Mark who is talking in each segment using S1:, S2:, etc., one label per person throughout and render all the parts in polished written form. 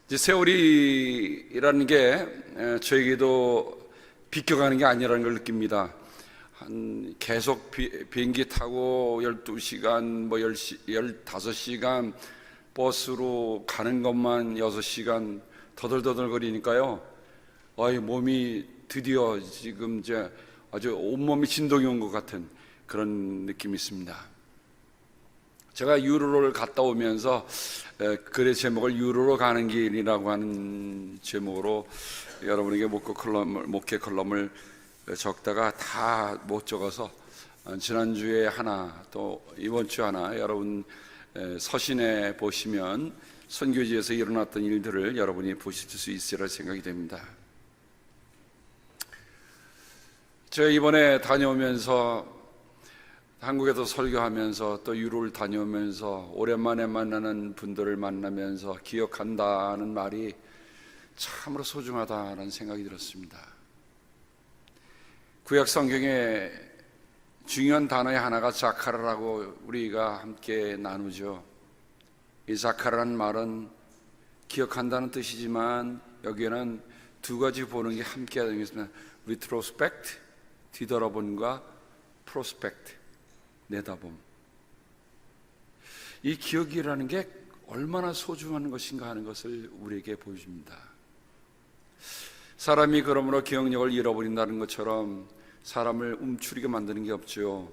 S1: 이제 세월이라는 게 저에게도 비껴가는 게 아니라는 걸 느낍니다. 계속 비행기 타고 12시간, 15시간 버스로 가는 것만 6시간 더덜더덜 거리니까요. 몸이 드디어 지금 이제 아주 온몸이 진동이 온 것 같은 그런 느낌이 있습니다. 제가 유로를 갔다 오면서 글의 제목을 유로로 가는 길이라고 하는 제목으로 여러분에게 목회 컬럼을 적다가 다 못 적어서 지난주에 하나 또 이번 주 하나 여러분 서신에 보시면 선교지에서 일어났던 일들을 여러분이 보실 수 있으리라 생각이 됩니다. 제가 이번에 다녀오면서 한국에서 설교하면서 또 유로를 다녀오면서 오랜만에 만나는 분들을 만나면서 기억한다는 말이 참으로 소중하다는 생각이 들었습니다. 구약 성경에 중요한 단어의 하나가 자카라라고 우리가 함께 나누죠. 이 자카라는 말은 기억한다는 뜻이지만 여기에는 두 가지 보는 게 함께 하는 게 있습니다. retrospect, 뒤돌아본과 prospect, 내다봄. 이 기억이라는 게 얼마나 소중한 것인가 하는 것을 우리에게 보여줍니다. 사람이 그러므로 기억력을 잃어버린다는 것처럼 사람을 움츠리게 만드는 게 없죠.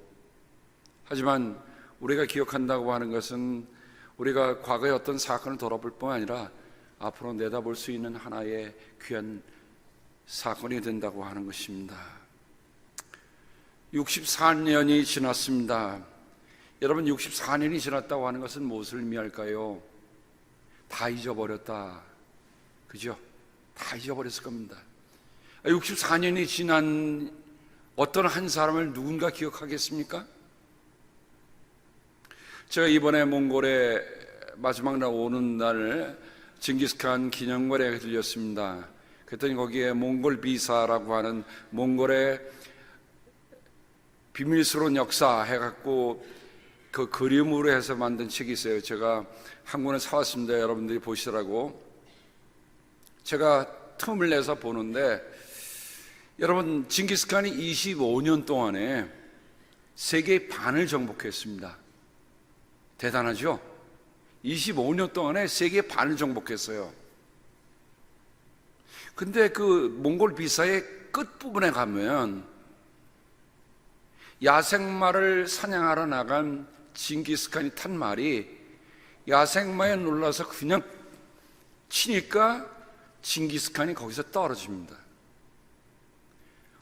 S1: 하지만 우리가 기억한다고 하는 것은 우리가 과거의 어떤 사건을 돌아볼 뿐 아니라 앞으로 내다볼 수 있는 하나의 귀한 사건이 된다고 하는 것입니다. 64년이 지났습니다. 여러분, 64년이 지났다고 하는 것은 무엇을 의미할까요? 다 잊어버렸다. 그죠? 다 잊어버렸을 겁니다. 64년이 지난 어떤 한 사람을 누군가 기억하겠습니까? 제가 이번에 몽골에 마지막 날 오는 날 징기스칸 기념관에 들렸습니다. 그랬더니 거기에 몽골 비사라고 하는 몽골의 비밀스러운 역사 해갖고 그 그림으로 해서 만든 책이 있어요. 제가 한 권을 사왔습니다. 여러분들이 보시라고. 제가 틈을 내서 보는데 여러분, 징기스칸이 25년 동안에 세계의 반을 정복했습니다. 대단하죠? 25년 동안에 세계의 반을 정복했어요. 근데 그 몽골 비사의 끝부분에 가면 야생마를 사냥하러 나간 징기스칸이 탄 말이 야생마에 놀라서 그냥 치니까 징기스칸이 거기서 떨어집니다.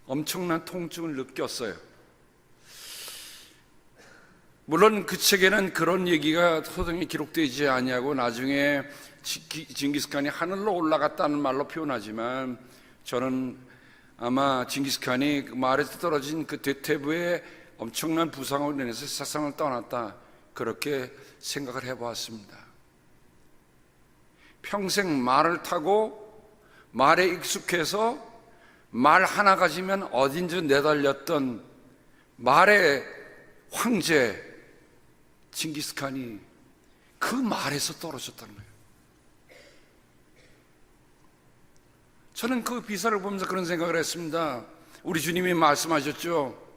S1: 엄청난 통증을 느꼈어요. 물론 그 책에는 그런 얘기가 소설에 기록되지 아니하고 나중에 징기스칸이 하늘로 올라갔다는 말로 표현하지만 저는 아마 징기스칸이 그 말에서 떨어진 그 대퇴부의 엄청난 부상으로 인해서 세상을 떠났다, 그렇게 생각을 해보았습니다. 평생 말을 타고 말에 익숙해서 말 하나 가지면 어딘지 내달렸던 말의 황제 징기스칸이 그 말에서 떨어졌다는 거예요. 저는 그 비사를 보면서 그런 생각을 했습니다. 우리 주님이 말씀하셨죠.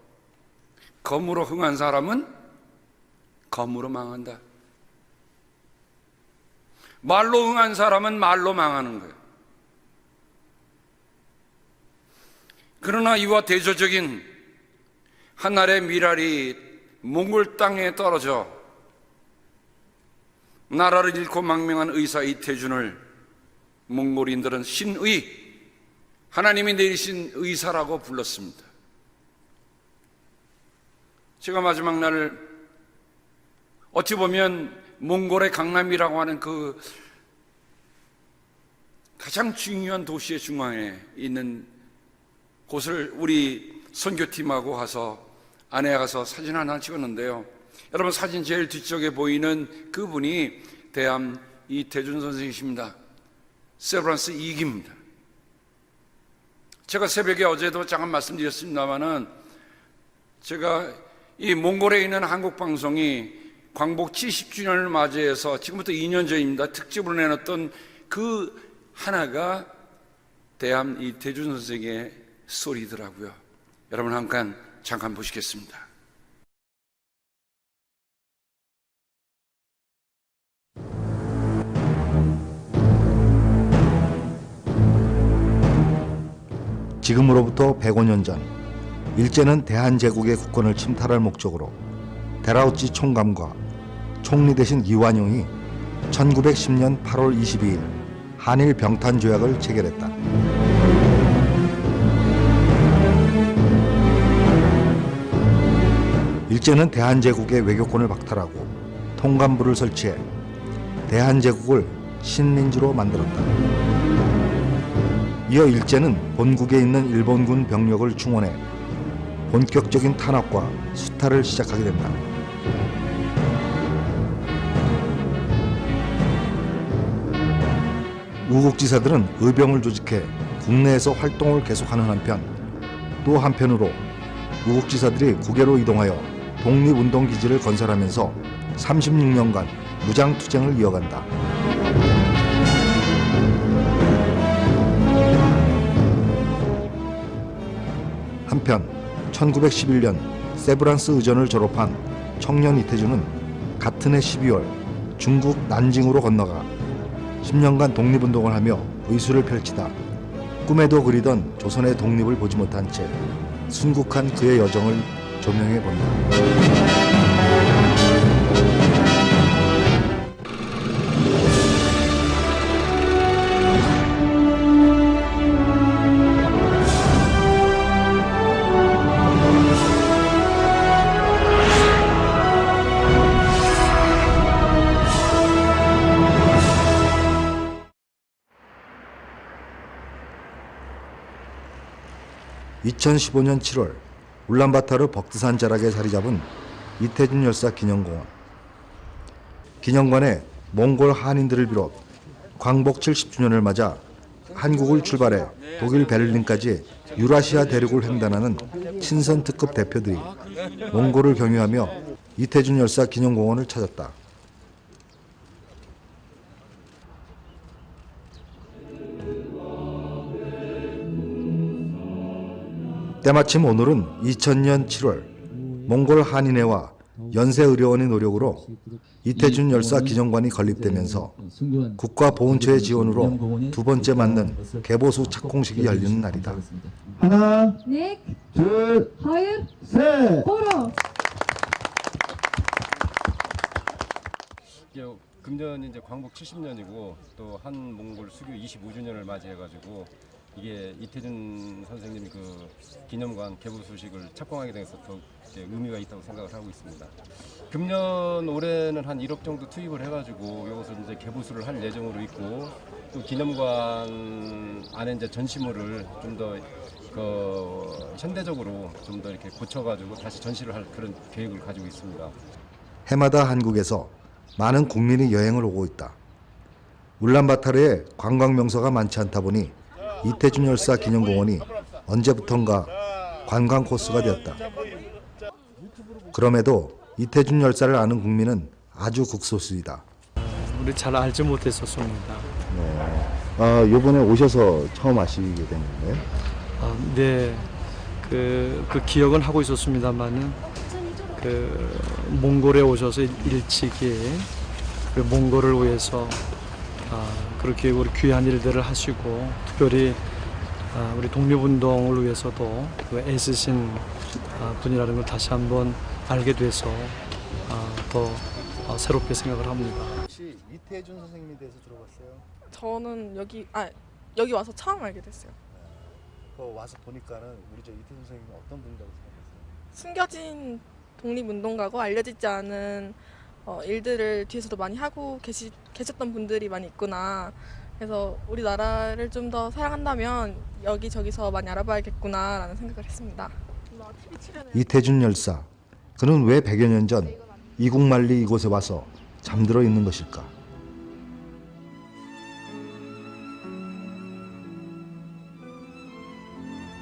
S1: 검으로 흥한 사람은 검으로 망한다. 말로 흥한 사람은 말로 망하는 거예요. 그러나 이와 대조적인 한 알의 미랄이 몽골 땅에 떨어져 나라를 잃고 망명한 의사 이태준을 몽골인들은 신의, 하나님이 내리신 의사라고 불렀습니다. 제가 마지막 날 어찌 보면 몽골의 강남이라고 하는 그 가장 중요한 도시의 중앙에 있는 곳을 우리 선교팀하고 가서 안에 가서 사진 하나 찍었는데요. 여러분, 사진 제일 뒤쪽에 보이는 그분이 대암 이태준 선생이십니다. 세브란스 2기입니다. 제가 새벽에 어제도 잠깐 말씀드렸습니다마는 제가 이 몽골에 있는 한국방송이 광복 70주년을 맞이해서 지금부터 2년 전입니다. 특집으로 내놨던 그 하나가 대함 이태준 선생의 스토리더라고요. 여러분 잠깐 보시겠습니다.
S2: 지금으로부터 105년 전 일제는 대한제국의 국권을 침탈할 목적으로 데라우치 총감과 총리 대신 이완용이 1910년 8월 22일 한일 병탄 조약을 체결했다. 일제는 대한제국의 외교권을 박탈하고 통감부를 설치해 대한제국을 신민주로 만들었다. 이어 일제는 본국에 있는 일본군 병력을 충원해 본격적인 탄압과 수탈을 시작하게 된다. 우국지사들은 의병을 조직해 국내에서 활동을 계속하는 한편, 또 한편으로 우국지사들이 국외로 이동하여 독립운동기지를 건설하면서 36년간 무장투쟁을 이어간다. 한편 1911년 세브란스 의전을 졸업한 청년 이태준은 같은 해 12월 중국 난징으로 건너가 10년간 독립운동을 하며 의수를 펼치다 꿈에도 그리던 조선의 독립을 보지 못한 채 순국한 그의 여정을 조명해 본다. 2015년 7월 울란바토르 벅드산 자락에 자리 잡은 이태준 열사 기념공원. 기념관에 몽골 한인들을 비롯 광복 70주년을 맞아 한국을 출발해 독일 베를린까지 유라시아 대륙을 횡단하는 친선 특급 대표들이 몽골을 경유하며 이태준 열사 기념공원을 찾았다. 때마침 오늘은 2000년 7월 몽골 한인회와 연세의료원의 노력으로 이태준 열사 기념관이 건립되면서 국가보훈처의 지원으로 두 번째 맞는 개보수 착공식이 열리는 날이다.
S3: 하나, 둘, 셋.
S4: 금년이 이제 광복 70년이고 또 한몽골 수교 25주년을 맞이해가지고 이게 이태준 선생님 그 기념관 개보 소식을 착공하게 돼서 더 의미가 있다고 생각을 하고 있습니다. 금년 올해는 한 1억 정도 투입을 해가지고 이것을 이제 개보수를 할 예정으로 있고 또 기념관 안에 이제 전시물을 좀 더 현대적으로 좀 더 이렇게 고쳐가지고 다시 전시를 할 그런 계획을 가지고 있습니다.
S2: 해마다 한국에서 많은 국민이 여행을 오고 있다. 울란바토르에 관광 명소가 많지 않다 보니 이태준 열사 기념공원이 언제부턴가 관광 코스가 되었다. 그럼에도 이태준 열사를 아는 국민은 아주 극소수이다.
S5: 우리 잘 알지 못했었습니다.
S2: 이번에 오셔서 처음 아시게 된 건가요?
S5: 네, 그 기억은 하고 있었습니다만은 몽골에 오셔서 일찍이 몽골을 위해서 그렇게 우리 귀한 일들을 하시고 특별히 우리 독립운동을 위해서도 애쓰신 분이라는 걸 다시 한번 알게 돼서 더 새롭게 생각을 합니다.
S2: 혹시 이태준 선생님에 대해서 들어봤어요?
S6: 저는 여기 와서 처음 알게 됐어요.
S2: 와서 보니까는 우리 저 이태준 선생님이 어떤 분이라고 생각했어요?
S6: 숨겨진 독립운동가고 알려지지 않은 일들을 뒤에서도 많이 하고 계셨던 분들이 많이 있구나. 그래서 우리나라를 좀 더 사랑한다면 여기저기서 많이 알아봐야겠구나라는 생각을 했습니다.
S2: 이태준 열사, 그는 왜 100여 년 전 이국만리 이곳에 와서 잠들어 있는 것일까?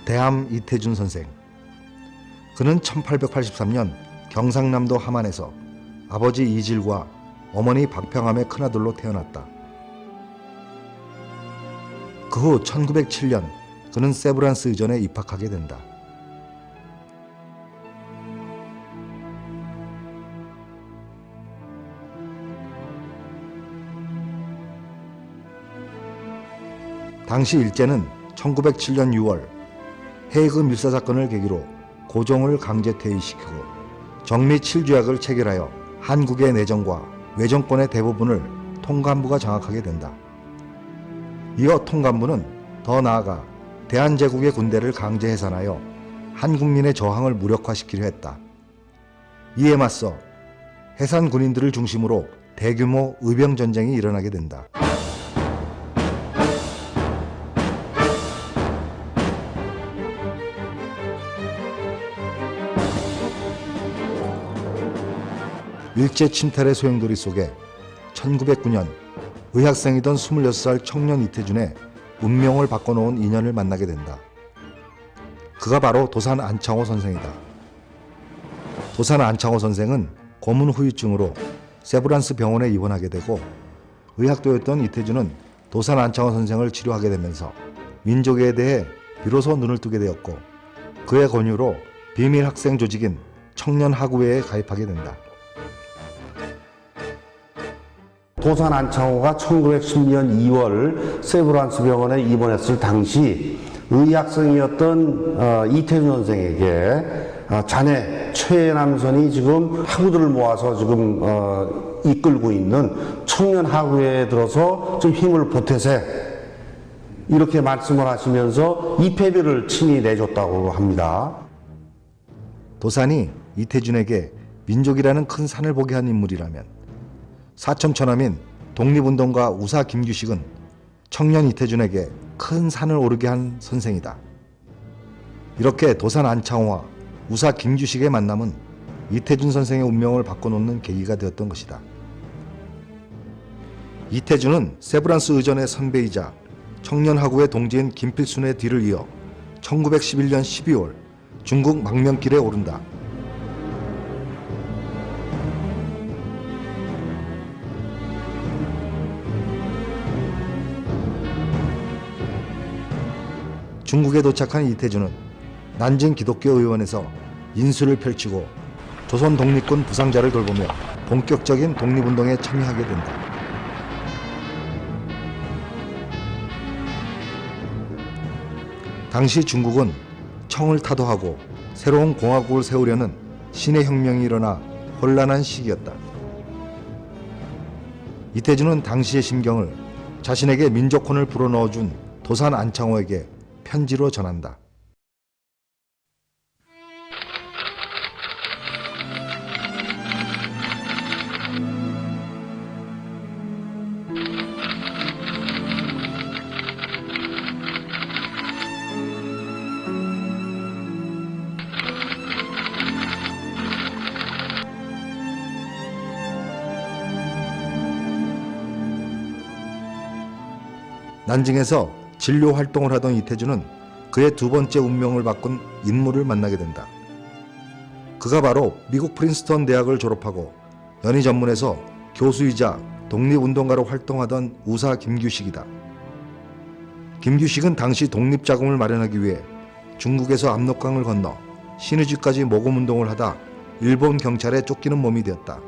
S2: 대함 이태준 선생. 그는 1883년 경상남도 함안에서 아버지 이질과 어머니 박평함의 큰아들로 태어났다. 그 후 1907년 그는 세브란스 의전에 입학하게 된다. 당시 일제는 1907년 6월 헤이그 밀사 사건을 계기로 고종을 강제 퇴위시키고 정미 7조약을 체결하여 한국의 내정과 외정권의 대부분을 통감부가 장악하게 된다. 이어 통감부는 더 나아가 대한제국의 군대를 강제 해산하여 한국민의 저항을 무력화시키려 했다. 이에 맞서 해산 군인들을 중심으로 대규모 의병전쟁이 일어나게 된다. 일제 침탈의 소용돌이 속에 1909년 의학생이던 26살 청년 이태준의 운명을 바꿔놓은 인연을 만나게 된다. 그가 바로 도산 안창호 선생이다. 도산 안창호 선생은 고문 후유증으로 세브란스 병원에 입원하게 되고 의학도였던 이태준은 도산 안창호 선생을 치료하게 되면서 민족에 대해 비로소 눈을 뜨게 되었고 그의 권유로 비밀 학생 조직인 청년하구회에 가입하게 된다.
S7: 도산 안창호가 1910년 2월 세브란스 병원에 입원했을 당시 의학생이었던 이태준 선생에게 자네 최남선이 지금 학우들을 모아서 지금 이끌고 있는 청년하구회에 들어서 좀 힘을 보태세 이렇게 말씀을 하시면서 입회비를 친히 내줬다고 합니다.
S2: 도산이 이태준에게 민족이라는 큰 산을 보게 한 인물이라면 사천천함인 독립운동가 우사 김규식은 청년 이태준에게 큰 산을 오르게 한 선생이다. 이렇게 도산 안창호와 우사 김규식의 만남은 이태준 선생의 운명을 바꿔놓는 계기가 되었던 것이다. 이태준은 세브란스 의전의 선배이자 청년하구의 동지인 김필순의 뒤를 이어 1911년 12월 중국 망명길에 오른다. 중국에 도착한 이태준은 난징 기독교 의원에서 인수를 펼치고 조선 독립군 부상자를 돌보며 본격적인 독립운동에 참여하게 된다. 당시 중국은 청을 타도하고 새로운 공화국을 세우려는 신의 혁명이 일어나 혼란한 시기였다. 이태준은 당시의 심경을 자신에게 민족혼을 불어넣어준 도산 안창호에게 편지로 전한다. 난징에서 진료 활동을 하던 이태준은 그의 두 번째 운명을 바꾼 인물을 만나게 된다. 그가 바로 미국 프린스턴 대학을 졸업하고 연희 전문에서 교수이자 독립운동가로 활동하던 우사 김규식이다. 김규식은 당시 독립자금을 마련하기 위해 중국에서 압록강을 건너 신의주까지 모금운동을 하다 일본 경찰에 쫓기는 몸이 되었다.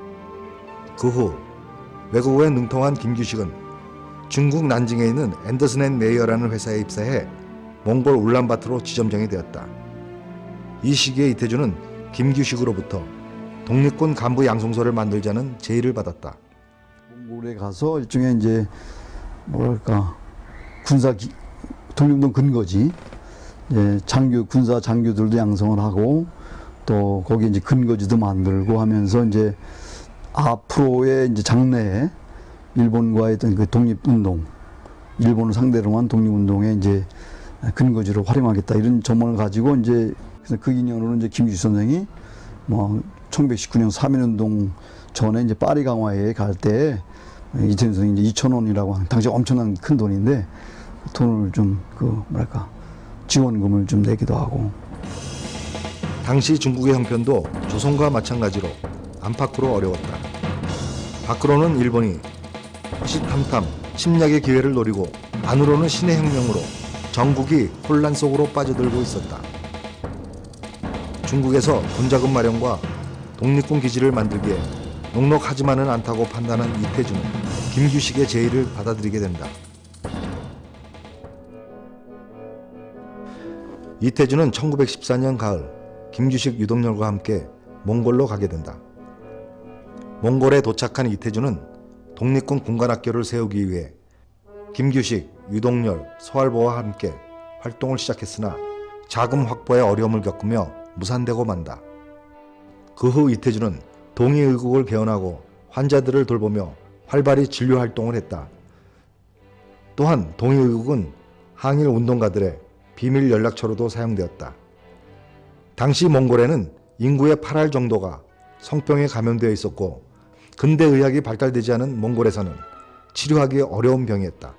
S2: 그 후 외국어에 능통한 김규식은 중국 난징에 있는 앤더슨 앤 메이어라는 회사에 입사해 몽골 울란바토로 지점장이 되었다. 이 시기에 이태준은 김규식으로부터 독립군 간부 양성소를 만들자는 제의를 받았다.
S8: 몽골에 가서 일종의 이제 뭐랄까 독립운동 근거지. 군사 장교들도 양성을 하고 또 거기 이제 근거지도 만들고 하면서 이제 앞으로의 이제 장래에 일본과의 어떤 그 독립운동, 일본을 상대로 한 독립운동에 이제 근거지로 활용하겠다 이런 전망을 가지고 이제 그래서 그 인연으로 이제 김규식 선생이 뭐 1919년 3.1운동 전에 이제 파리 강화회에 갈 때 이태준 선생이 이제 2,000원이라고 하는 당시 엄청난 큰 돈인데 돈을 좀 뭐랄까 지원금을 좀 내기도 하고.
S2: 당시 중국의 형편도 조선과 마찬가지로 안팎으로 어려웠다. 밖으로는 일본이 호시탐탐 침략의 기회를 노리고 안으로는 신의 혁명으로 전국이 혼란 속으로 빠져들고 있었다. 중국에서 군자금 마련과 독립군 기지를 만들기에 녹록하지만은 않다고 판단한 이태준은 김규식의 제의를 받아들이게 된다. 이태준은 1914년 가을 김규식 유동열과 함께 몽골로 가게 된다. 몽골에 도착한 이태준은 독립군 군관학교를 세우기 위해 김규식, 유동열, 서활보와 함께 활동을 시작했으나 자금 확보에 어려움을 겪으며 무산되고 만다. 그 후 이태준은 동의의국을 개헌하고 환자들을 돌보며 활발히 진료 활동을 했다. 또한 동의의국은 항일 운동가들의 비밀 연락처로도 사용되었다. 당시 몽골에는 인구의 8할 정도가 성병에 감염되어 있었고 근대 의학이 발달되지 않은 몽골에서는 치료하기 어려운 병이었다.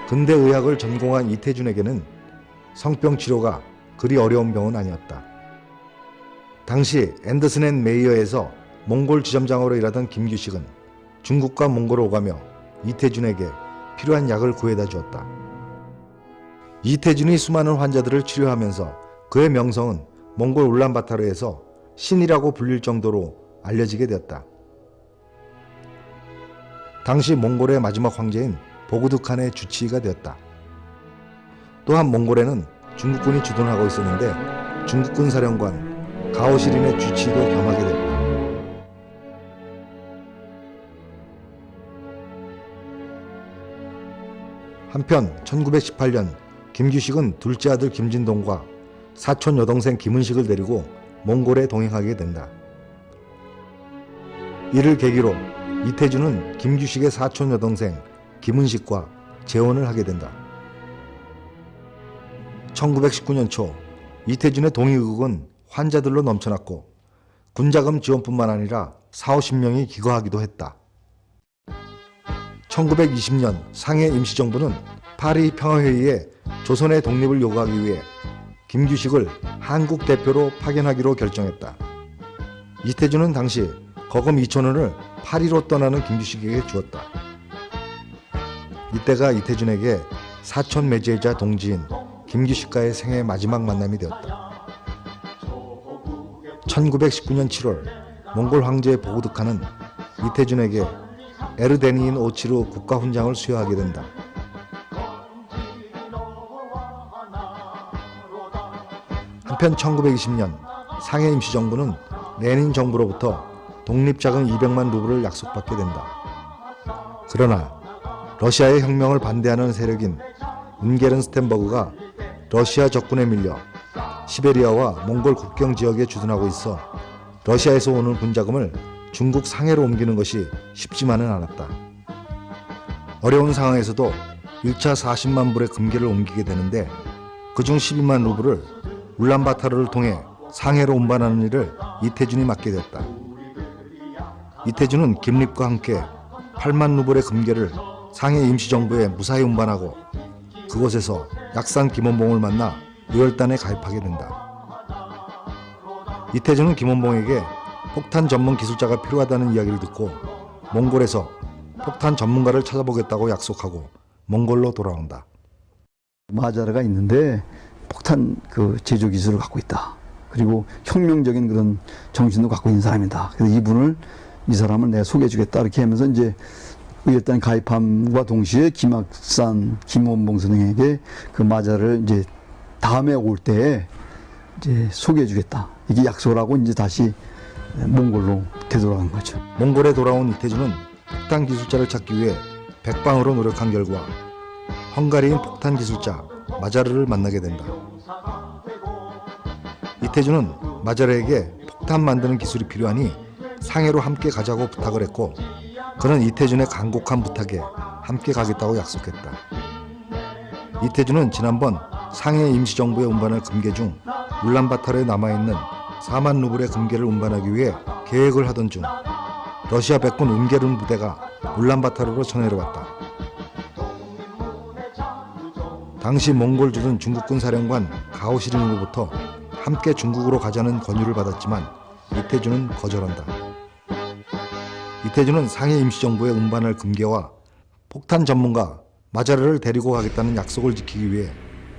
S2: 근대 의학을 전공한 이태준에게는 성병 치료가 그리 어려운 병은 아니었다. 당시 앤더슨 앤 메이어에서 몽골 지점장으로 일하던 김규식은 중국과 몽골을 오가며 이태준에게 필요한 약을 구해다 주었다. 이태준이 수많은 환자들을 치료하면서 그의 명성은 몽골 울란바타르에서 신이라고 불릴 정도로 알려지게 되었다. 당시 몽골의 마지막 황제인 보그드칸의 주치의가 되었다. 또한 몽골에는 중국군이 주둔하고 있었는데 중국군 사령관 가오시린의 주치의도 겸하게 됐다. 한편 1918년 김규식은 둘째 아들 김진동과 사촌 여동생 김은식을 데리고 몽골에 동행하게 된다. 이를 계기로 이태준은 김규식의 사촌 여동생 김은식과 재혼을 하게 된다. 1919년 초 이태준의 동의의국은 환자들로 넘쳐났고 군자금 지원뿐만 아니라 40~50명이 기거하기도 했다. 1920년 상해 임시정부는 파리 평화회의에 조선의 독립을 요구하기 위해 김규식을 한국 대표로 파견하기로 결정했다. 이태준은 당시 거금 2,000원을 파리로 떠나는 김규식에게 주었다. 이때가 이태준에게 사촌 매제자 동지인 김규식과의 생애 마지막 만남이 되었다. 1919년 7월 몽골 황제 보그드칸은 이태준에게 에르데니인 오치르 국가훈장을 수여하게 된다. 한편 1920년 상해 임시정부는 레닌 정부로부터 독립자금 200만 루블을 약속받게 된다. 그러나 러시아의 혁명을 반대하는 세력인 운게른 스텐버그가 러시아 적군에 밀려 시베리아와 몽골 국경 지역에 주둔하고 있어 러시아에서 오는 군자금을 중국 상해로 옮기는 것이 쉽지만은 않았다. 어려운 상황에서도 1차 40만 불의 금괴를 옮기게 되는데 그중 12만 루블을 울란바타르를 통해 상해로 운반하는 일을 이태준이 맡게 됐다. 이태준은 김립과 함께 8만 루블의 금괴를 상해 임시정부에 무사히 운반하고 그곳에서 약산 김원봉을 만나 의열단에 가입하게 된다. 이태준은 김원봉에게 폭탄 전문 기술자가 필요하다는 이야기를 듣고 몽골에서 폭탄 전문가를 찾아보겠다고 약속하고 몽골로 돌아온다.
S8: 마자르가 있는데 폭탄 그 제조 기술을 갖고 있다. 그리고 혁명적인 그런 정신도 갖고 있는 사람이다. 그래서 이 사람을 내가 소개해주겠다. 이렇게 하면서 이제 의열단 가입함과 동시에 김학산, 김원봉 선생에게 그 마자를 이제 다음에 올 때 이제 소개해주겠다. 이게 약속을 하고 이제 다시 몽골로 되돌아간 거죠.
S2: 몽골에 돌아온 이태준은 폭탄 기술자를 찾기 위해 백방으로 노력한 결과 헝가리인 폭탄 기술자 마자르를 만나게 된다. 이태준은 마자르에게 폭탄 만드는 기술이 필요하니 상해로 함께 가자고 부탁을 했고 그는 이태준의 간곡한 부탁에 함께 가겠다고 약속했다. 이태준은 지난번 상해 임시정부에 운반할 금괴 중 울란바타르에 남아있는 4만 루블의 금괴를 운반하기 위해 계획을 하던 중 러시아 백군 운게른 부대가 울란바타르로 쳐내려왔다. 당시 몽골 주둔 중국군 사령관 가오시린으로부터 함께 중국으로 가자는 권유를 받았지만 이태준은 거절한다. 이태준은 상해 임시정부의 운반할 금괴와 폭탄 전문가 마자르를 데리고 가겠다는 약속을 지키기 위해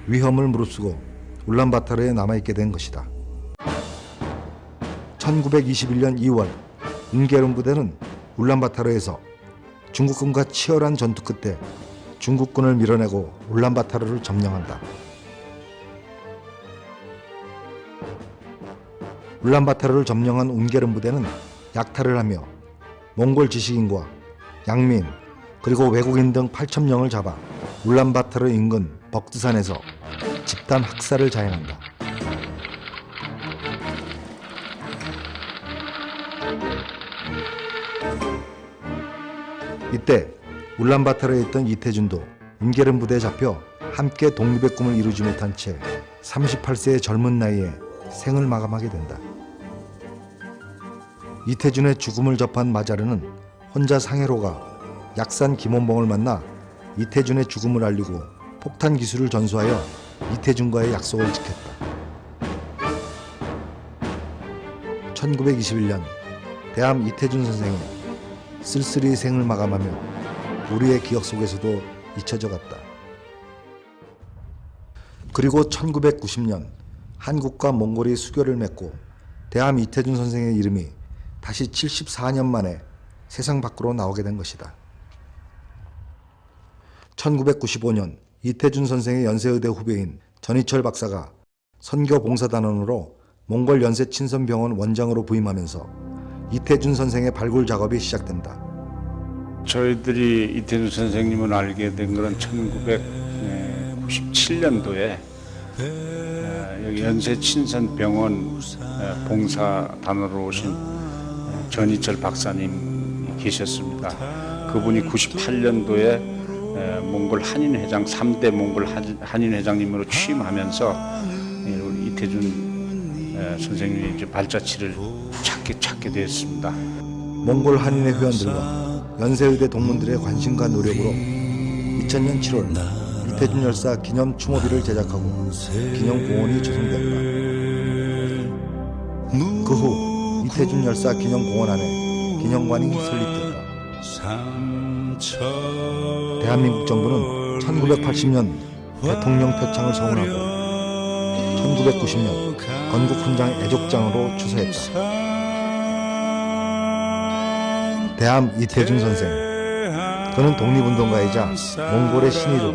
S2: 위험을 무릅쓰고 울란바타르에 남아있게 된 것이다. 1921년 2월 웅게른 부대는 울란바타르에서 중국군과 치열한 전투 끝에 중국군을 밀어내고 울란바타르를 점령한다. 울란바타르를 점령한 웅게른 부대는 약탈을 하며 몽골 지식인과 양민 그리고 외국인 등 8,000명을 잡아 울란바타르 인근 벅드산에서 집단 학살을 자행한다. 이때 울란바타르에 있던 이태준도 웅게른 부대에 잡혀 함께 독립의 꿈을 이루지 못한 채 38세의 젊은 나이에 생을 마감하게 된다. 이태준의 죽음을 접한 마자르는 혼자 상해로 가 약산 김원봉을 만나 이태준의 죽음을 알리고 폭탄 기술을 전수하여 이태준과의 약속을 지켰다. 1921년 대함 이태준 선생이 쓸쓸히 생을 마감하며 우리의 기억 속에서도 잊혀져 갔다. 그리고 1990년 한국과 몽골이 수교를 맺고 대함 이태준 선생의 이름이 다시 74년 만에 세상 밖으로 나오게 된 것이다. 1995년 이태준 선생의 연세의대 후배인 전희철 박사가 선교봉사단원으로 몽골 연세친선병원 원장으로 부임하면서 이태준 선생의 발굴 작업이 시작된다.
S9: 저희들이 이태준 선생님을 알게 된 것은 1997년도에 여기 연세친선병원 봉사단으로 오신 전희철 박사님 계셨습니다. 그분이 98년도에 몽골 한인회장 3대 몽골 한인회장님으로 취임하면서 이태준 선생님의 이제 발자취를 찾게 되었습니다.
S2: 몽골 한인회 회원들과 연세의대 동문들의 관심과 노력으로 2000년 7월 이태준 열사 기념 추모비를 제작하고 기념공원이 조성된다. 그 후 이태준 열사 기념공원 안에 기념관이 설립된다. 대한민국 정부는 1980년 대통령 표창을 서운하고 1990년 건국훈장 애족장으로 추서했다. 대함 이태준 선생, 그는 독립운동가이자 몽골의 신이로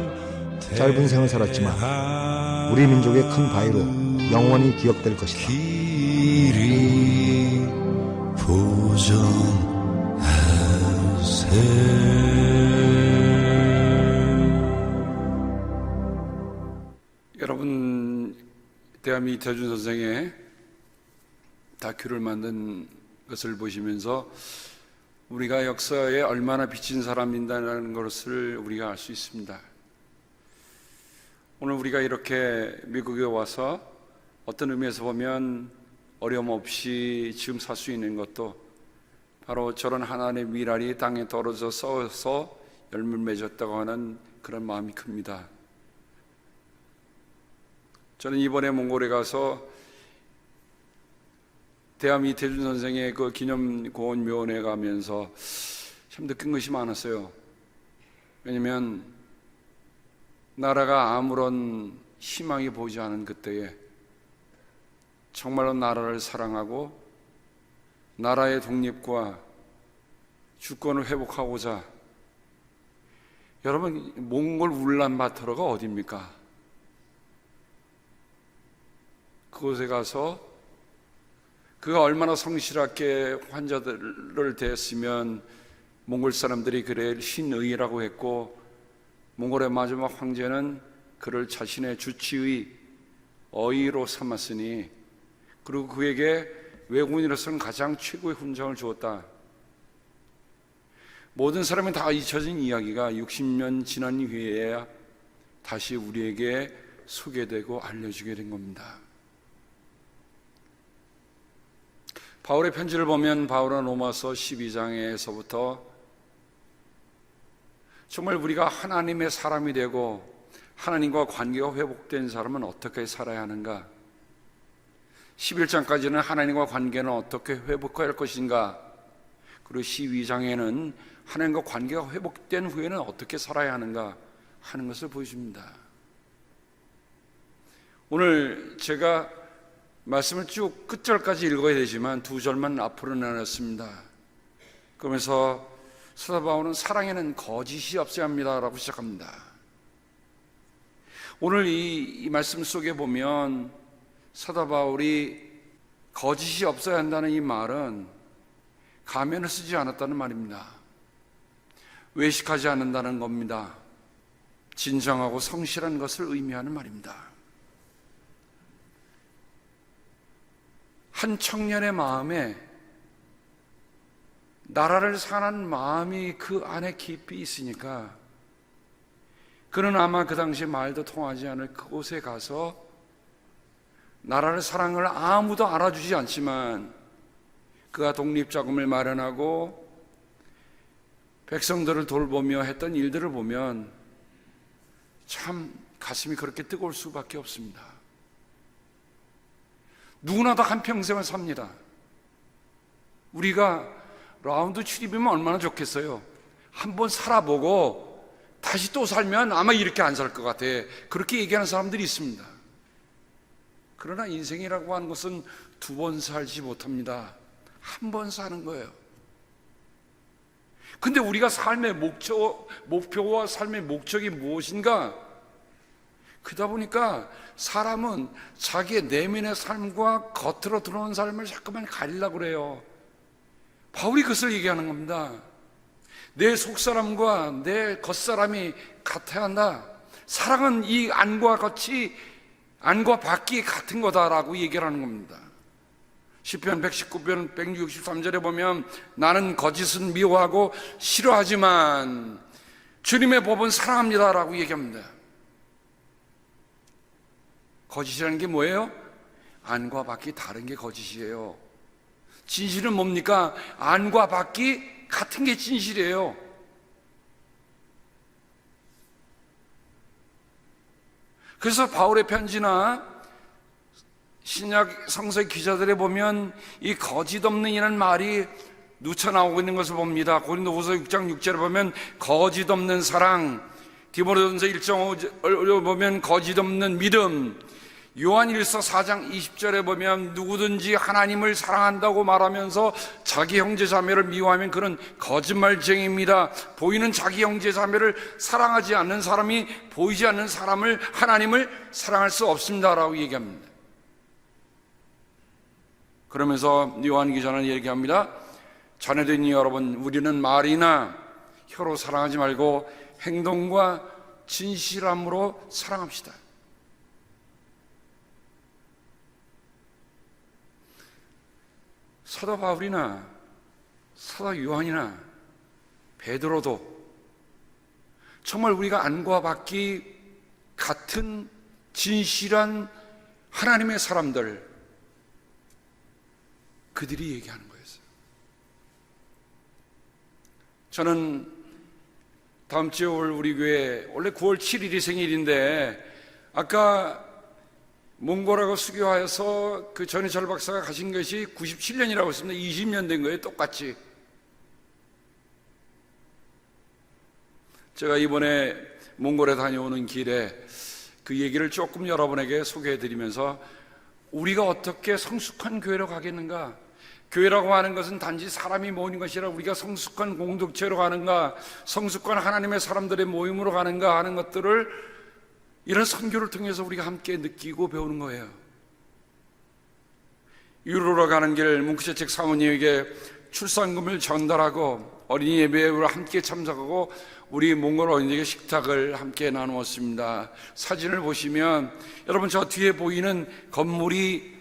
S2: 짧은 생을 살았지만 우리 민족의 큰 바위로 영원히 기억될 것이다.
S1: 여러분, 대함 이태준 선생의 다큐를 만든 것을 보시면서 우리가 역사에 얼마나 비친 사람인다는 것을 우리가 알 수 있습니다. 오늘 우리가 이렇게 미국에 와서 어떤 의미에서 보면 어려움 없이 지금 살 수 있는 것도 바로 저런 하나님의 미랄이 땅에 떨어져 썩어서 열매를 맺었다고 하는 그런 마음이 큽니다. 저는 이번에 몽골에 가서 대함 이태준 선생의 그 기념공원 묘원에 가면서 참 느낀 것이 많았어요. 왜냐하면 나라가 아무런 희망이 보이지 않은 그때에 정말로 나라를 사랑하고 나라의 독립과 주권을 회복하고자, 여러분, 몽골 울란바토르가 어디입니까? 그곳에 가서 그가 얼마나 성실하게 환자들을 대했으면 몽골 사람들이 그를 신의라고 했고, 몽골의 마지막 황제는 그를 자신의 주치의 어의로 삼았으니, 그리고 그에게 외국인으로서는 가장 최고의 훈장을 주었다. 모든 사람이 다 잊혀진 이야기가 60년 지난 후에야 다시 우리에게 소개되고 알려지게 된 겁니다. 바울의 편지를 보면 바울은 로마서 12장에서부터 정말 우리가 하나님의 사람이 되고 하나님과 관계가 회복된 사람은 어떻게 살아야 하는가, 11장까지는 하나님과 관계는 어떻게 회복할 것인가, 그리고 12장에는 하나님과 관계가 회복된 후에는 어떻게 살아야 하는가 하는 것을 보여줍니다. 오늘 제가 말씀을 쭉 끝절까지 읽어야 되지만 2절만 앞으로 나눴습니다. 그러면서 사도 바울은 사랑에는 거짓이 없어야 합니다 라고 시작합니다. 오늘 이 말씀 속에 보면 사도 바울이 거짓이 없어야 한다는 이 말은 가면을 쓰지 않았다는 말입니다. 외식하지 않는다는 겁니다. 진정하고 성실한 것을 의미하는 말입니다. 한 청년의 마음에 나라를 사랑하는 마음이 그 안에 깊이 있으니까 그는 아마 그 당시 말도 통하지 않을 그곳에 가서 나라를 사랑을 아무도 알아주지 않지만 그가 독립자금을 마련하고 백성들을 돌보며 했던 일들을 보면 참 가슴이 그렇게 뜨거울 수밖에 없습니다. 누구나 다 한평생을 삽니다. 우리가 라운드 출입이면 얼마나 좋겠어요. 한번 살아보고 다시 또 살면 아마 이렇게 안 살 것 같아. 그렇게 얘기하는 사람들이 있습니다. 그러나 인생이라고 하는 것은 2번 살지 못합니다. 한 번 사는 거예요. 근데 우리가 삶의 목표와 삶의 목적이 무엇인가? 그러다 보니까 사람은 자기의 내면의 삶과 겉으로 들어오는 삶을 자꾸만 가리려고 그래요. 바울이 그것을 얘기하는 겁니다. 내 속사람과 내 겉사람이 같아야 한다. 사랑은 이 안과 겉이, 안과 밖이 같은 거다라고 얘기를 하는 겁니다. 시편 119편 163절에 보면 나는 거짓은 미워하고 싫어하지만 주님의 법은 사랑합니다라고 얘기합니다. 거짓이라는 게 뭐예요? 안과 밖이 다른 게 거짓이에요. 진실은 뭡니까? 안과 밖이 같은 게 진실이에요. 그래서 바울의 편지나 신약 성서의 기자들에 보면 이 거짓 없는 이라는 말이 누차 나오고 있는 것을 봅니다. 고린도후서 6장 6절에 보면 거짓 없는 사랑, 디모데전서 1.5절에 보면 거짓 없는 믿음, 요한일서 4장 20절에 보면 누구든지 하나님을 사랑한다고 말하면서 자기 형제 자매를 미워하면 그는 거짓말쟁이입니다. 보이는 자기 형제 자매를 사랑하지 않는 사람이 보이지 않는 사람을, 하나님을 사랑할 수 없습니다라고 얘기합니다. 그러면서 요한 기자는 얘기합니다. 자녀된 여러분, 우리는 말이나 혀로 사랑하지 말고 행동과 진실함으로 사랑합시다. 사도 바울이나 사도 요한이나 베드로도 정말 우리가 안과 밖이 같은 진실한 하나님의 사람들, 그들이 얘기하는 거였어요. 저는 다음 주에 올 우리 교회, 원래 9월 7일이 생일인데 아까 몽골하고 수교하여서 그 전희철 박사가 가신 것이 97년이라고 했습니다. 20년 된 거예요, 똑같이. 제가 이번에 몽골에 다녀오는 길에 그 얘기를 조금 여러분에게 소개해드리면서 우리가 어떻게 성숙한 교회로 가겠는가? 교회라고 하는 것은 단지 사람이 모이는 것이 아니라 우리가 성숙한 공동체로 가는가, 성숙한 하나님의 사람들의 모임으로 가는가 하는 것들을 이런 선교를 통해서 우리가 함께 느끼고 배우는 거예요. 유로로 가는 길 뭉크채책 사모님에게 출산금을 전달하고 어린이 예배에 함께 참석하고 우리 몽골 어린이에게 식탁을 함께 나누었습니다. 사진을 보시면 여러분 저 뒤에 보이는 건물이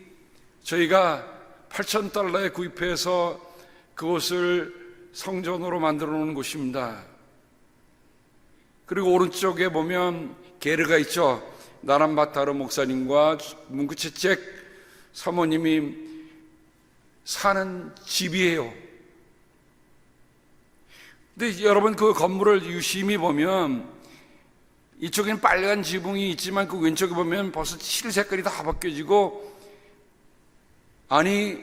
S1: 저희가 $8,000에 구입해서 그곳을 성전으로 만들어 놓은 곳입니다. 그리고 오른쪽에 보면 게르가 있죠. 나란바타르 목사님과 뭉크채책 사모님이 사는 집이에요. 근데 여러분 그 건물을 유심히 보면 이쪽에는 빨간 지붕이 있지만 그 왼쪽에 보면 벌써 칠 색깔이 다 바뀌어지고, 아니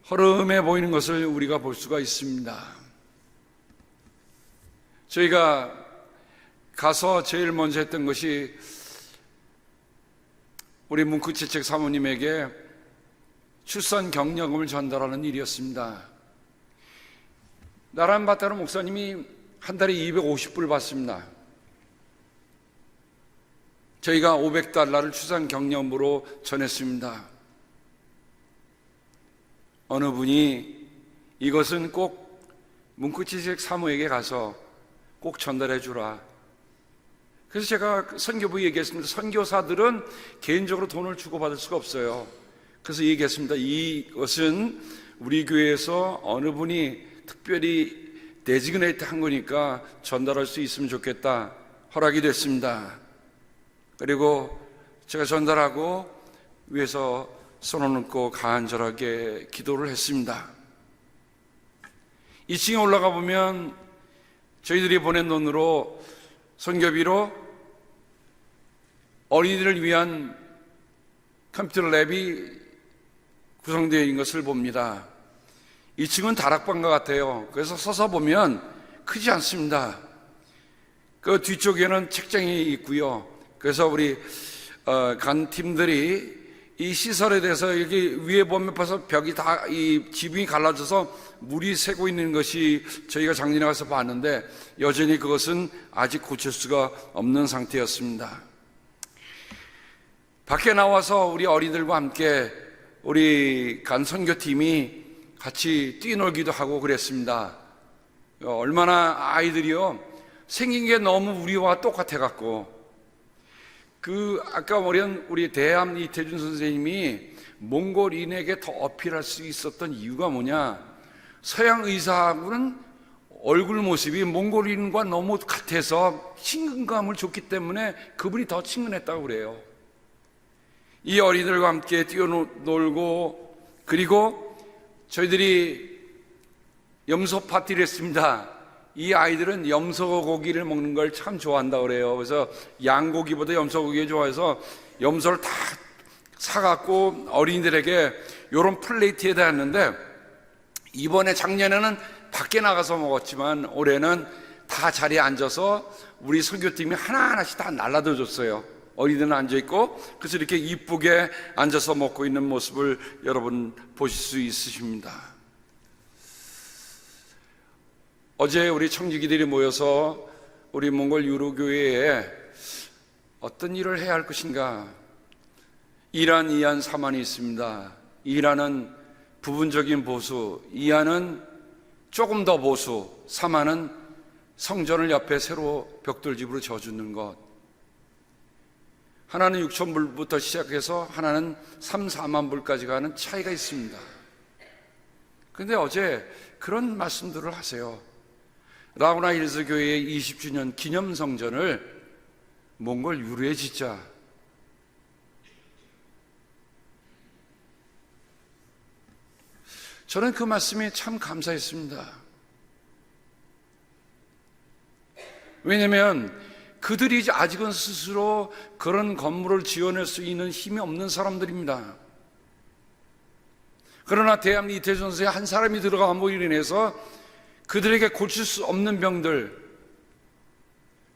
S1: 허름해 보이는 것을 우리가 볼 수가 있습니다. 저희가 가서 제일 먼저 했던 것이 우리 문크지책 사모님에게 출산 격려금을 전달하는 일이었습니다. 나란바타로 목사님이 한 달에 250불 받습니다. 저희가 500달러를 출산 격려금으로 전했습니다. 어느 분이 이것은 꼭 문크지책 사모에게 가서 꼭 전달해 주라. 그래서 제가 선교부에 얘기했습니다. 선교사들은 개인적으로 돈을 주고받을 수가 없어요. 그래서 얘기했습니다. 이것은 우리 교회에서 어느 분이 특별히 데지그네이트 한 거니까 전달할 수 있으면 좋겠다. 허락이 됐습니다. 그리고 제가 전달하고 위에서 손을 얹고 간절하게 기도를 했습니다. 2층에 올라가 보면 저희들이 보낸 돈으로 선교비로 어린이들을 위한 컴퓨터 랩이 구성되어 있는 것을 봅니다. 2층은 다락방과 같아요. 그래서 서서 보면 크지 않습니다. 그 뒤쪽에는 책장이 있고요. 그래서 우리 간 팀들이 이 시설에 대해서 여기 위에 보면 벌써 벽이 다 이 지붕이 갈라져서 물이 새고 있는 것이 저희가 작년에 가서 봤는데 여전히 그것은 아직 고칠 수가 없는 상태였습니다. 밖에 나와서 우리 어린이들과 함께 우리 간 선교팀이 같이 뛰놀기도 하고 그랬습니다. 얼마나 아이들이요 생긴 게 너무 우리와 똑같아 갖고 아까 말한 우리 대암 이태준 선생님이 몽골인에게 더 어필할 수 있었던 이유가 뭐냐? 서양 의사하고는 얼굴 모습이 몽골인과 너무 같아서 친근감을 줬기 때문에 그분이 더 친근했다고 그래요. 이 어린이들과 함께 뛰어놀고 그리고 저희들이 염소 파티를 했습니다. 이 아이들은 염소고기를 먹는 걸 참 좋아한다고 그래요. 그래서 양고기보다 염소고기를 좋아해서 염소를 다 사갖고 어린이들에게 이런 플레이트에다 했는데 이번에 작년에는 밖에 나가서 먹었지만 올해는 다 자리에 앉아서 우리 선교팀이 하나하나씩 다 날라다 줬어요. 어린이들은 앉아있고 그래서 이렇게 이쁘게 앉아서 먹고 있는 모습을 여러분 보실 수 있으십니다. 어제 우리 청지기들이 모여서 우리 몽골 유로교회에 어떤 일을 해야 할 것인가? 이란, 이안, 사만이 있습니다. 이란은 부분적인 보수, 이안은 조금 더 보수, 사만은 성전을 옆에 새로 벽돌집으로 져주는 것. 하나는 6,000불부터 시작해서 하나는 3, 4만 불까지 가는 차이가 있습니다. 그런데 어제 그런 말씀들을 하세요. 라구나 힐스 교회의 20주년 기념 성전을 몽골 유로에 짓자. 저는 그 말씀이 참 감사했습니다. 왜냐하면 그들이 아직은 스스로 그런 건물을 지어낼 수 있는 힘이 없는 사람들입니다. 그러나 대한 이태준 선생의 한 사람이 들어감으로 인해서 그들에게 고칠 수 없는 병들,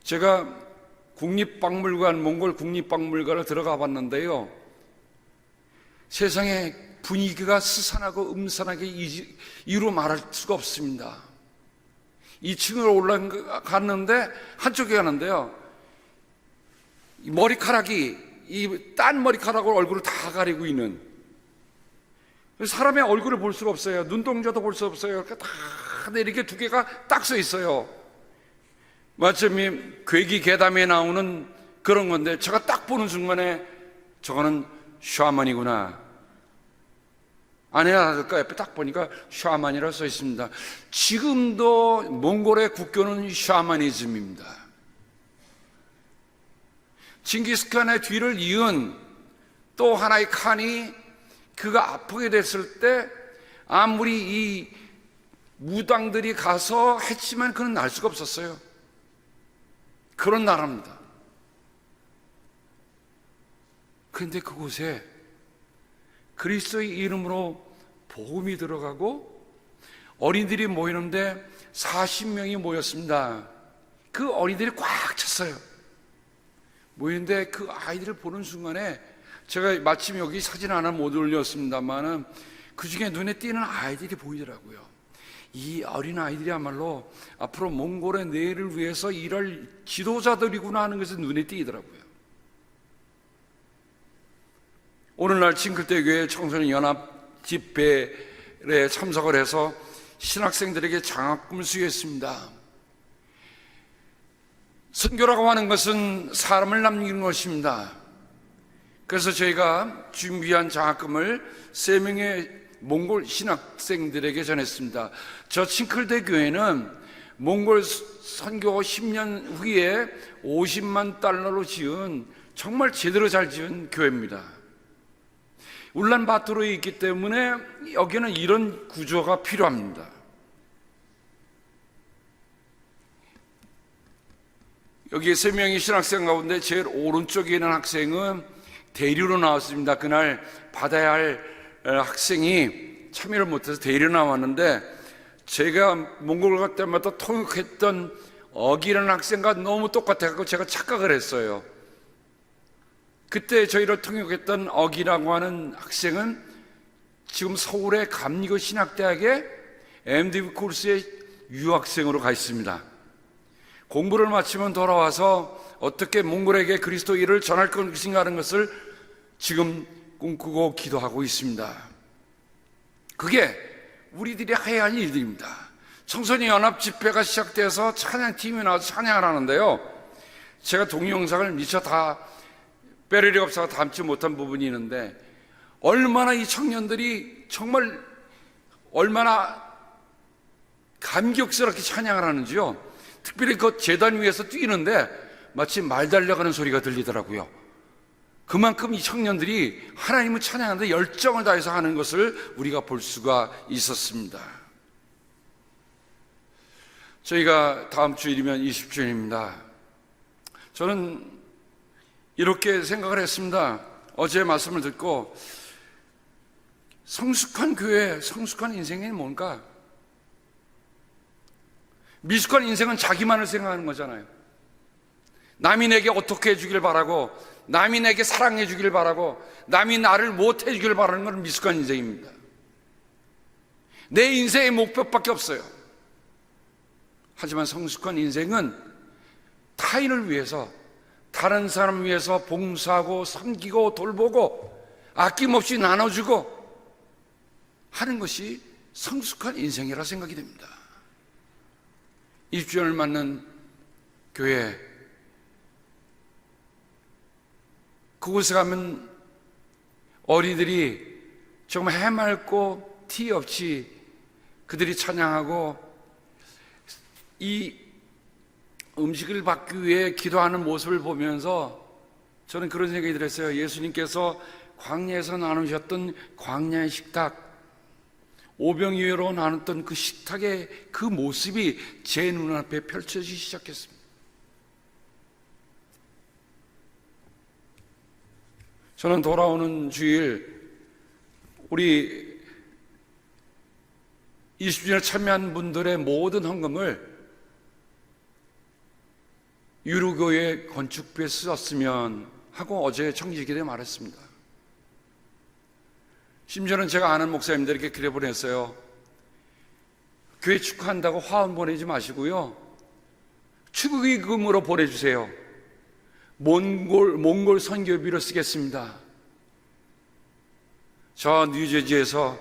S1: 제가 국립박물관, 몽골 국립박물관을 들어가 봤는데요, 세상에 분위기가 스산하고 음산하게 이루 말할 수가 없습니다. 2층으로 올라갔는데 한쪽에 가는데요, 머리카락이 딴 머리카락으로 얼굴을 다 가리고 있는, 사람의 얼굴을 볼 수가 없어요. 눈동자도 볼 수 없어요. 다 이렇게 두 개가 딱 서 있어요. 마침 괴기 괴담에 나오는 그런 건데 제가 딱 보는 순간에 저거는 샤만이구나. 아내나 아들까 옆에 딱 보니까 샤만이라고 써 있습니다. 지금도 몽골의 국교는 샤머니즘입니다. 징기스칸의 뒤를 이은 또 하나의 칸이 그가 아프게 됐을 때 아무리 이 무당들이 가서 했지만 그는 날 수가 없었어요. 그런 나라입니다. 그런데 그곳에 그리스도의 이름으로 복음이 들어가고 어린이들이 모이는데 40명이 모였습니다. 그 어린이들이 꽉 찼어요. 모이는데 그 아이들을 보는 순간에 제가 마침 여기 사진 하나 못 올렸습니다만은 그 중에 눈에 띄는 아이들이 보이더라고요. 이 어린 아이들이야말로 앞으로 몽골의 내일을 위해서 일할 지도자들이구나 하는 것이 눈에 띄더라고요. 오늘날 징클대교회 청소년 연합 집회에 참석을 해서 신학생들에게 장학금을 수여했습니다. 선교라고 하는 것은 사람을 남기는 것입니다. 그래서 저희가 준비한 장학금을 3명의 몽골 신학생들에게 전했습니다. 저 칭클대 교회는 몽골 선교 10년 후에 50만 달러로 지은 정말 제대로 잘 지은 교회입니다. 울란바토르에 있기 때문에 여기는 이런 구조가 필요합니다. 여기 3명의 신학생 가운데 제일 오른쪽에 있는 학생은 대리로 나왔습니다. 그날 받아야 할 학생이 참여를 못해서 대리로 나왔는데 제가 몽골 갈 때마다 통역했던 어기라는 학생과 너무 똑같아서 제가 착각을 했어요. 그때 저희를 통역했던 어기라고 하는 학생은 지금 서울의 감리교 신학대학의 MDB 코र्스에 유학생으로 가 있습니다. 공부를 마치면 돌아와서 어떻게 몽골에게 그리스도인을 전할 것인가 하는 것을 지금 꿈꾸고 기도하고 있습니다. 그게 우리들이 해야 할 일들입니다. 청소년 연합 집회가 시작돼서 찬양팀이 나와서 찬양을 하는데요, 제가 동영상을 미처 다 빼려리가 없어서 담지 못한 부분이 있는데 얼마나 이 청년들이 정말 얼마나 감격스럽게 찬양을 하는지요. 특별히 그 제단 위에서 뛰는데 마치 말 달려가는 소리가 들리더라고요. 그만큼 이 청년들이 하나님을 찬양하는데 열정을 다해서 하는 것을 우리가 볼 수가 있었습니다. 저희가 다음 주일이면 20주년입니다. 저는 이렇게 생각을 했습니다. 어제 말씀을 듣고 성숙한 교회, 성숙한 인생이 뭔가? 미숙한 인생은 자기만을 생각하는 거잖아요. 남이 내게 어떻게 해주길 바라고, 남이 내게 사랑해 주길 바라고, 남이 나를 못 해주길 바라는 건 미숙한 인생입니다. 내 인생의 목표밖에 없어요. 하지만 성숙한 인생은 타인을 위해서, 다른 사람을 위해서 봉사하고 섬기고 돌보고 아낌없이 나눠주고 하는 것이 성숙한 인생이라 생각이 됩니다. 20주년을 맞는 교회, 그곳에 가면 어린이들이 정말 해맑고 티 없이 그들이 찬양하고 이 음식을 받기 위해 기도하는 모습을 보면서 저는 그런 생각이 들었어요. 예수님께서 광야에서 나누셨던 광야의 식탁, 오병이어로 나눴던 그 식탁의 그 모습이 제 눈앞에 펼쳐지기 시작했습니다. 저는 돌아오는 주일 우리 20주년에 참여한 분들의 모든 헌금을 유로교회 건축비에 쓰었으면 하고 어제 청지기대에 말했습니다. 심지어는 제가 아는 목사님들에게 그래 보냈어요. 교회 축하한다고 화환 보내지 마시고요, 축의금으로 보내주세요. 몽골 선교비로 쓰겠습니다. 저 뉴저지에서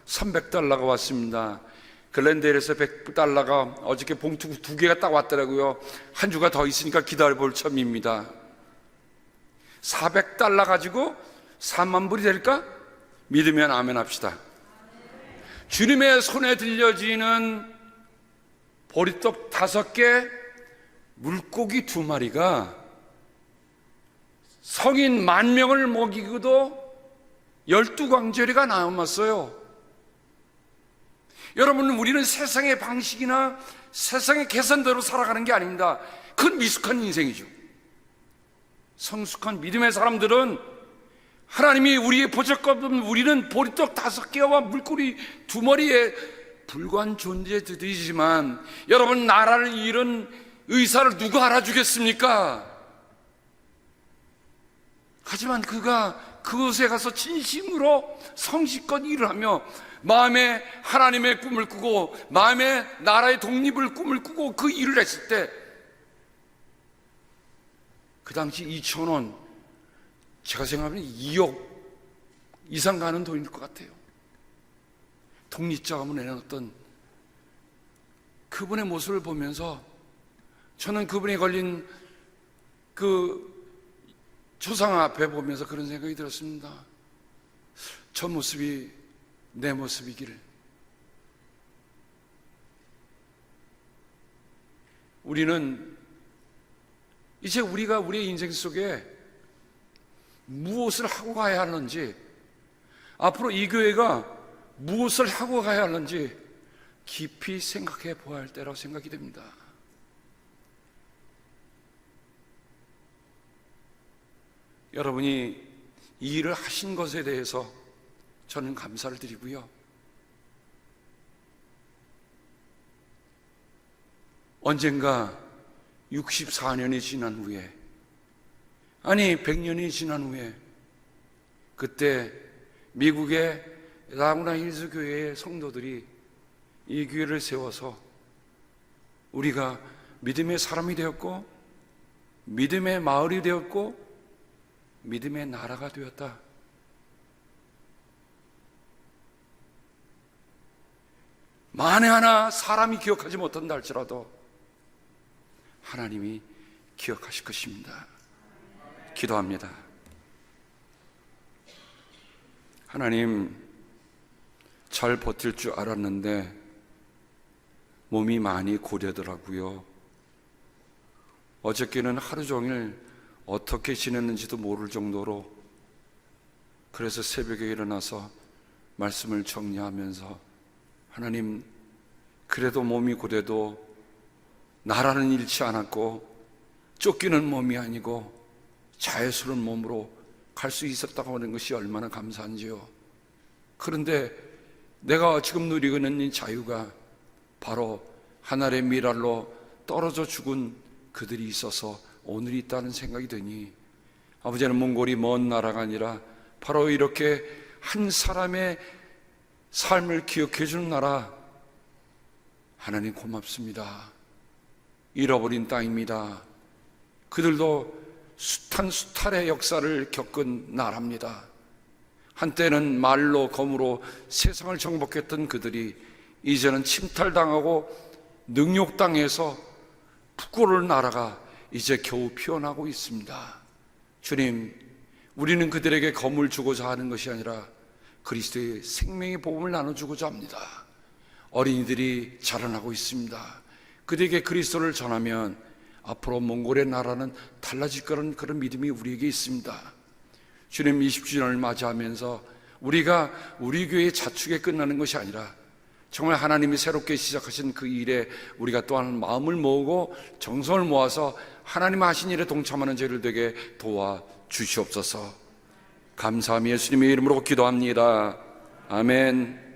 S1: 300달러가 왔습니다. 글렌데일에서 100달러가 어저께 봉투 2개가 딱 왔더라고요. 한 주가 더 있으니까 기다려볼 참입니다. 400달러 가지고 3만 불이 될까? 믿으면 아멘 합시다. 주님의 손에 들려지는 보리떡 5개, 물고기 2마리가 성인 10,000명을 먹이고도 12광절이가 남았어요. 여러분, 우리는 세상의 방식이나 세상의 계산대로 살아가는 게 아닙니다. 그건 미숙한 인생이죠. 성숙한 믿음의 사람들은 하나님이 우리의 보잘것없는 우리는 보리떡 5개와 물고기 2마리에 불과한 존재들이지만 여러분, 나라를 잃은 의사를 누가 알아주겠습니까? 하지만 그가 그곳에 가서 진심으로 성실껏 일을 하며 마음에 하나님의 꿈을 꾸고 마음에 나라의 독립을 꿈을 꾸고 그 일을 했을 때 그 당시 2,000원, 제가 생각하면 2억 이상 가는 돈일 것 같아요. 독립자금을 내놨던 그분의 모습을 보면서 저는 그분이 걸린 그 초상 앞에 보면서 그런 생각이 들었습니다. 저 모습이 내 모습이기를. 우리는 이제 우리가 우리의 인생 속에 무엇을 하고 가야 하는지, 앞으로 이 교회가 무엇을 하고 가야 하는지 깊이 생각해 보아야 할 때라고 생각이 됩니다. 여러분이 이 일을 하신 것에 대해서 저는 감사를 드리고요. 언젠가 64년이 지난 후에, 아니 100년이 지난 후에, 그때 미국의 라구나 힐스 교회의 성도들이 이 교회를 세워서 우리가 믿음의 사람이 되었고 믿음의 마을이 되었고 믿음의 나라가 되었다. 만에 하나 사람이 기억하지 못한다 할지라도 하나님이 기억하실 것입니다. 기도합니다. 하나님, 잘 버틸 줄 알았는데 몸이 많이 고되더라고요. 어저께는 하루 종일 어떻게 지냈는지도 모를 정도로, 그래서 새벽에 일어나서 말씀을 정리하면서 하나님, 그래도 몸이 고돼도 나라는 잃지 않았고 쫓기는 몸이 아니고 자유스러운 몸으로 갈 수 있었다고 하는 것이 얼마나 감사한지요. 그런데 내가 지금 누리고 있는 이 자유가 바로 하늘의 미랄로 떨어져 죽은 그들이 있어서 오늘이 있다는 생각이 드니, 아버지는 몽골이 먼 나라가 아니라 바로 이렇게 한 사람의 삶을 기억해 주는 나라, 하나님 고맙습니다. 잃어버린 땅입니다. 그들도 숱한 수탈의 역사를 겪은 나라입니다. 한때는 말로 검으로 세상을 정복했던 그들이 이제는 침탈당하고 능욕당해서 부끄러운 나라가 이제 겨우 피어나고 있습니다. 주님, 우리는 그들에게 검을 주고자 하는 것이 아니라 그리스도의 생명의 복음을 나눠주고자 합니다. 어린이들이 자라나고 있습니다. 그들에게 그리스도를 전하면 앞으로 몽골의 나라는 달라질 거라는 그런 믿음이 우리에게 있습니다. 주님, 20주년을 맞이하면서 우리가 우리 교회의 자축에 끝나는 것이 아니라 정말 하나님이 새롭게 시작하신 그 일에 우리가 또한 마음을 모으고 정성을 모아서 하나님 하신 일에 동참하는 저희를 되게 도와 주시옵소서. 감사하며 예수님의 이름으로 기도합니다. 아멘.